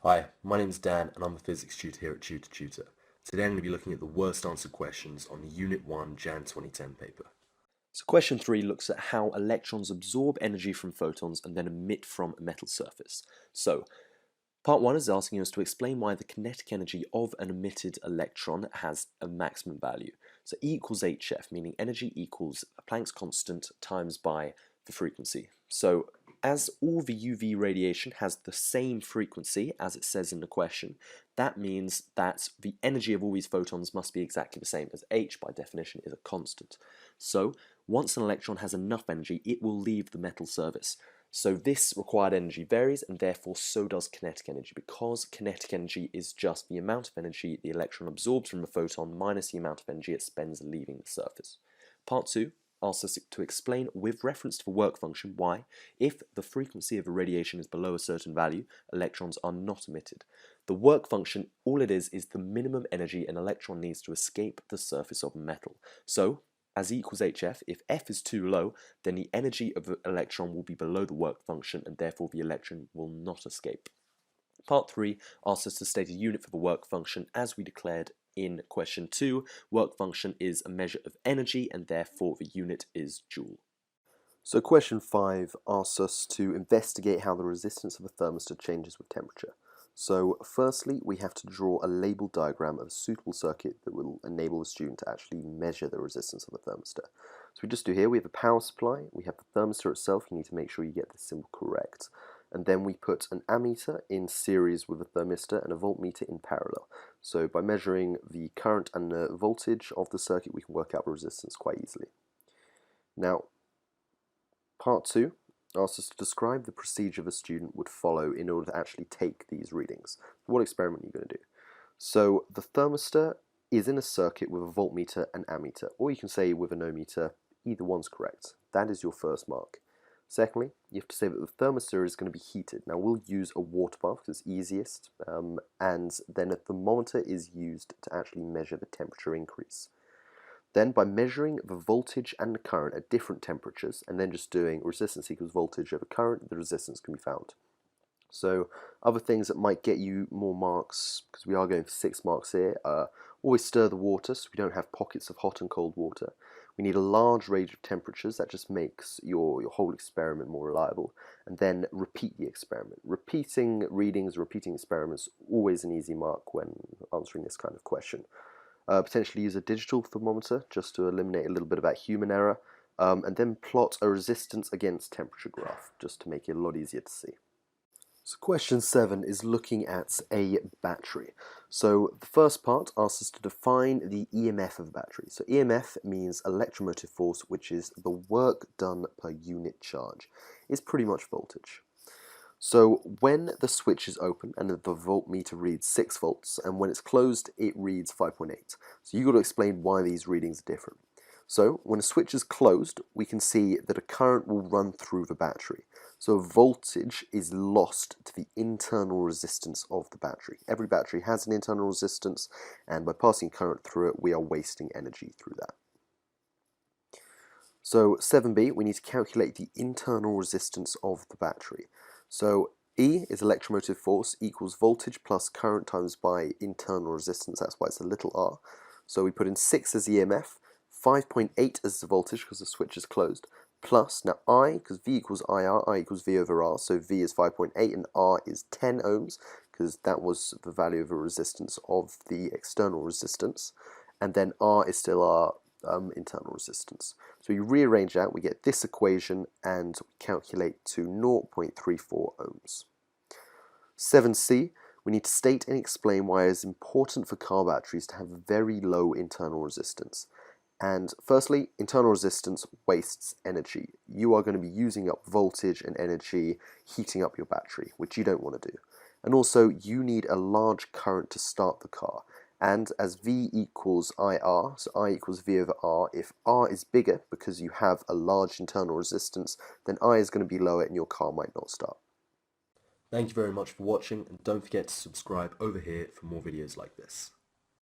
Hi, my name is Dan and I'm a physics tutor here at Tutor. Today I'm going to be looking at the worst answered questions on the Unit 1 Jan 2010 paper. So question 3 looks at how electrons absorb energy from photons and then emit from a metal surface. So part 1 is asking us to explain why the kinetic energy of an emitted electron has a maximum value. So E equals hf, meaning energy equals Planck's constant times by the frequency. So as all the UV radiation has the same frequency as it says in the question, that means that the energy of all these photons must be exactly the same, as h by definition is a constant. So once an electron has enough energy, it will leave the metal surface. So this required energy varies, and therefore so does kinetic energy, because kinetic energy is just the amount of energy the electron absorbs from the photon minus the amount of energy it spends leaving the surface. Part 2 asks us to explain with reference to the work function why, if the frequency of a radiation is below a certain value, electrons are not emitted. The work function, all it is the minimum energy an electron needs to escape the surface of a metal. So as E equals hf, if f is too low, then the energy of the electron will be below the work function, and therefore the electron will not escape. Part 3 asks us to state a unit for the work function. As we declared in question 2, work function is a measure of energy, and therefore the unit is joule. So question 5 asks us to investigate how the resistance of a thermistor changes with temperature. So firstly, we have to draw a labeled diagram of a suitable circuit that will enable the student to actually measure the resistance of a thermistor. So we just do here, we have a power supply, we have the thermistor itself. You need to make sure you get the symbol correct. And then we put an ammeter in series with a thermistor and a voltmeter in parallel. So by measuring the current and the voltage of the circuit, we can work out the resistance quite easily. Now, Part 2 asks us to describe the procedure the student would follow in order to actually take these readings. What experiment are you going to do? So the thermistor is in a circuit with a voltmeter and ammeter, or you can say with an ohmmeter. Either one's correct. That is your first mark. Secondly, you have to say that the thermistor is going to be heated. Now we'll use a water bath because it's easiest, and then a thermometer is used to actually measure the temperature increase. Then by measuring the voltage and the current at different temperatures, and then just doing resistance equals voltage over current, the resistance can be found. So other things that might get you more marks, because we are going for 6 marks here, always stir the water so we don't have pockets of hot and cold water. We need a large range of temperatures. That just makes your whole experiment more reliable. And then repeat the experiment. Repeating readings, repeating experiments, always an easy mark when answering this kind of question. Potentially use a digital thermometer just to eliminate a little bit of that human error, and then plot a resistance against temperature graph just to make it a lot easier to see. So question 7 is looking at a battery. So the first part asks us to define the EMF of a battery. So EMF means electromotive force, which is the work done per unit charge. It's pretty much voltage. So when the switch is open and the voltmeter reads 6 volts, and when it's closed it reads 5.8. So you've got to explain why these readings are different. So when a switch is closed, we can see that a current will run through the battery. So voltage is lost to the internal resistance of the battery. Every battery has an internal resistance, and by passing current through it, we are wasting energy through that. So 7b, we need to calculate the internal resistance of the battery. So E is electromotive force equals voltage plus current times by internal resistance. That's why it's a little r. So we put in 6 as EMF, 5.8 as the voltage because the switch is closed, plus, now I, because V equals IR, I equals V over R, so V is 5.8 and R is 10 ohms, because that was the value of a resistance of the external resistance, and then R is still our internal resistance. So we rearrange that, we get this equation, and we calculate to 0.34 ohms. 7c, we need to state and explain why it is important for car batteries to have very low internal resistance. And firstly, internal resistance wastes energy. You are going to be using up voltage and energy heating up your battery, which you don't want to do. And also, you need a large current to start the car. And as V equals IR, so I equals V over R, if R is bigger because you have a large internal resistance, then I is going to be lower and your car might not start. Thank you very much for watching, and don't forget to subscribe over here for more videos like this.